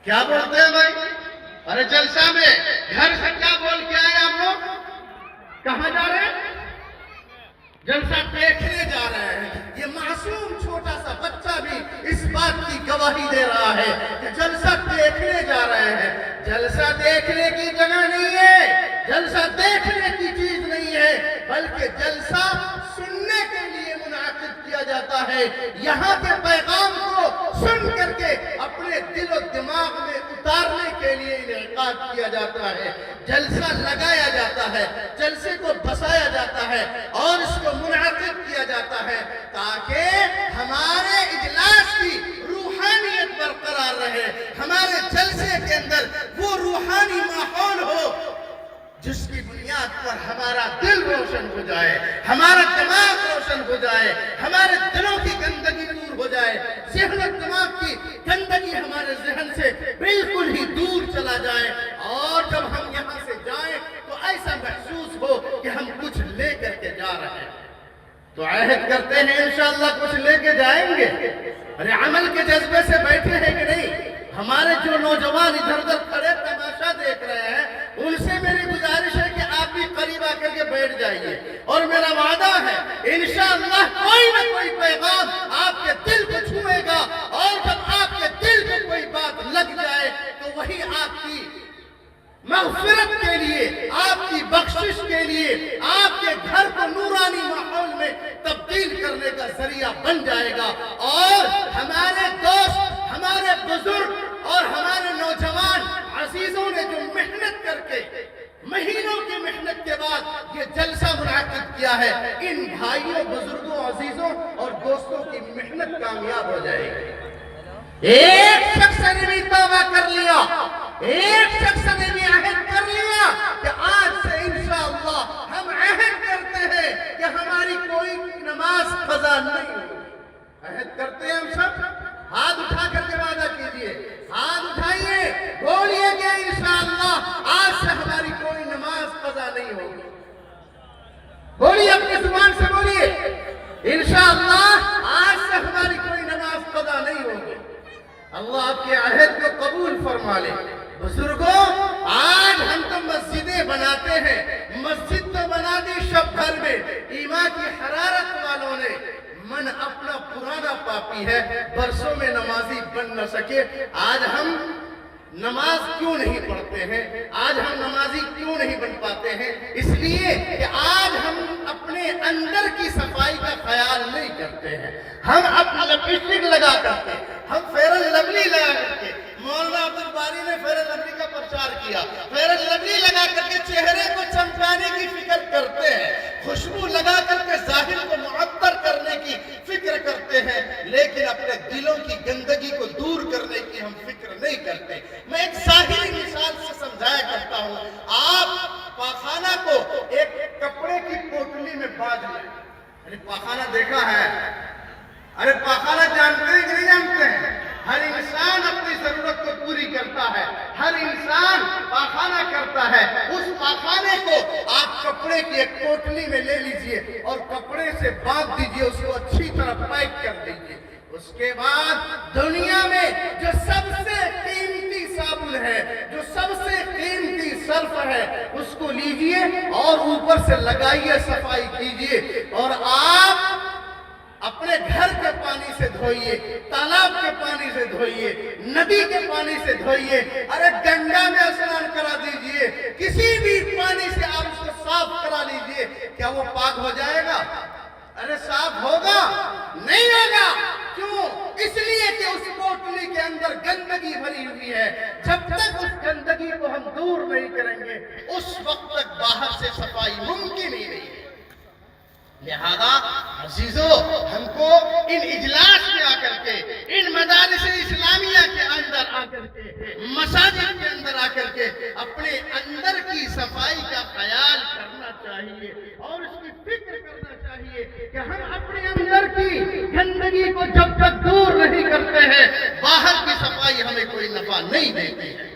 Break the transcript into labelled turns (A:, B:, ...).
A: کیا بولتے ہیں بھائی؟ ارے جلسہ میں گھر سے کیا بول کے آئے آپ لوگ؟ کہاں جا رہے ہیں؟ جلسہ دیکھنے جا رہے ہیں۔ یہ معصوم چھوٹا سا بچہ بھی اس بات کی گواہی دے رہا ہے کہ جلسہ دیکھنے جا رہے ہیں۔ جلسہ دیکھنے کی جگہ نہیں ہے، جلسہ دیکھنے کی چیز نہیں ہے، بلکہ جلسہ سننے کے لیے منعقد کیا جاتا ہے۔ یہاں کے پیغام کو سن کر کے اپنے دل و دماغ میں اتارنے کے لیے انعقاد کیا جاتا ہے۔ جلسہ لگایا جاتا ہے، جلسے کو بسایا جاتا ہے اور اس کو منعقد کیا جاتا ہے تاکہ ہمارے اجلاس کی روحانیت برقرار رہے، ہمارے جلسے کے اندر وہ روحانی ماحول ہو جس کی بنیاد پر ہمارا دل روشن ہو جائے، ہمارا دماغ روشن ہو جائے، ہمارے دلوں کی گندگی دور ہو جائے، ذہن و دماغ کی گندگی ہمارے ذہن سے بالکل ہی دور چلا جائے، اور جب ہم یہاں سے جائیں تو ایسا محسوس ہو کہ ہم کچھ لے کر کے جا رہے ہیں۔ تو عہد کرتے ہیں انشاءاللہ کچھ لے کے جائیں گے۔ ارے عمل کے جذبے سے بیٹھے ہیں کہ نہیں؟ ہمارے جو نوجوان ادھر ادھر کھڑے تماشا دیکھ رہے ہیں، ان سے میری گزارش ہے کہ آپ بھی قریب آ کر کے بیٹھ جائیے، اور میرا وعدہ ہے انشاءاللہ کوئی نہ کوئی پیغام آپ کے دل کو چھوئے گا، اور جب آپ کے دل کو کوئی بات لگ جائے تو وہی آپ کی مغفرت کے لیے، آپ کی بخشش کے لیے، آپ کے گھر کو نورانی ماحول میں تبدیل کرنے کا ذریعہ بن جائے گا۔ اور ہمارے دوست، ہمارے بزرگ اور ہمارے نوجوان عزیزوں نے جو محنت کر کے، مہینوں کی محنت کے بعد یہ جلسہ منعقد کیا ہے، ان بھائیوں، بزرگوں، عزیزوں اور دوستوں کی محنت کامیاب ہو جائے گی۔ ایک شخص نے بھی توبہ کر لیا، ایک شخص نے بھی عہد کر لیا کہ آج سے انشاءاللہ ہم عہد کرتے ہیں کہ ہماری کوئی نماز قضا نہیں ہوگی۔ عہد کرتے ہیں ہم سب، ہاتھ اٹھا کر کے وعدہ کیجئے، ہاتھ اٹھائیے، بولیے کہ انشاءاللہ آج سے ہماری کوئی نماز قضا نہیں ہوگی۔ بولیے، اپنی زبان سے بولیے، انشاءاللہ آج سے ہماری کوئی نماز قضا نہیں ہوگی۔ اللہ آپ کے عہد کو قبول فرما لے۔ بزرگوں، آج ہم تو مسجدیں بناتے ہیں، مسجد تو بنا دی شب بھر میں، ایمان کی حرارت والوں نے، من اپنا پرانا پاپی ہے، برسوں میں نمازی بن نہ سکے۔ آج ہم نماز کیوں نہیں پڑھتے ہیں؟ آج ہم نمازی کیوں نہیں بن پاتے ہیں؟ اس لیے کہ آج ہم اپنے اندر کی صفائی کا خیال نہیں کرتے ہیں۔ ہم اپنا لپسٹک لگا کرتے، ہم فیئر اینڈ لولی لگا کرتے، مولانا عبد الباری نے فیئر اینڈ لولی کا پرچار کیا، فیئر اینڈ لولی لگا کر کے چہرے کو چمکانے کی فکر کرتے ہیں، خوشبو لگا کر کے ظاہر کو معطر کرنے کی فکر کرتے ہیں، لیکن اپنے دلوں کی گندگی کو دور کرنے کی ہم فکر نہیں کرتے۔ میں ایک ظاہری مثال سے سمجھایا کرتا ہوں۔ آپ پاخانہ کو ایک کپڑے کی پوٹلی میں باندھ لیں۔ ارے پاخانہ دیکھا ہے؟ ارے پاخانہ جانتے ہیں کہ نہیں جانتے ہیں؟ ہر انسان اپنی ضرورت کو پوری کرتا ہے، ہر انسان پاخانہ کرتا ہے۔ اس پاخانے کو آپ کپڑے کی ایک پوٹلی میں لے لیجئے اور کپڑے سے باندھ دیجئے، اس کو اچھی طرح پیک کر دیجئے۔ اس کے بعد دنیا میں جو سب سے قیمتی صابن ہے، جو سب سے قیمتی صرف ہے، اس کو لیجئے اور اوپر سے لگائیے، صفائی کیجئے، اور آپ اپنے گھر کے پانی سے دھوئیے، تالاب کے پانی سے دھوئیے، ندی کے پانی سے دھوئیے، ارے گنگا میں اسنان کرا دیجئے، کسی بھی پانی سے آپ اس کو صاف کرا لیجئے، کیا وہ پاک ہو جائے گا؟ ارے صاف ہوگا؟ نہیں ہوگا۔ کیوں؟ اس لیے کہ اس پوٹلی کے اندر گندگی بھری ہوئی ہے۔ جب تک اس گندگی کو ہم دور نہیں کریں گے، اس وقت تک باہر سے صفائی ممکن ہی نہیں ہے۔ لہذا عزیزو، ہم کو ان اجلاس میں آ کر کے، ان مدارس اسلامیہ کے اندر آ کر کے، مساجد کے اندر آ کر کے اپنے اندر کی صفائی کا خیال کرنا چاہیے اور اس کی فکر کرنا چاہیے کہ ہم اپنے اندر کی گندگی کو جب تک دور نہیں کرتے ہیں، باہر کی صفائی ہمیں کوئی نفع نہیں دیتی ہے۔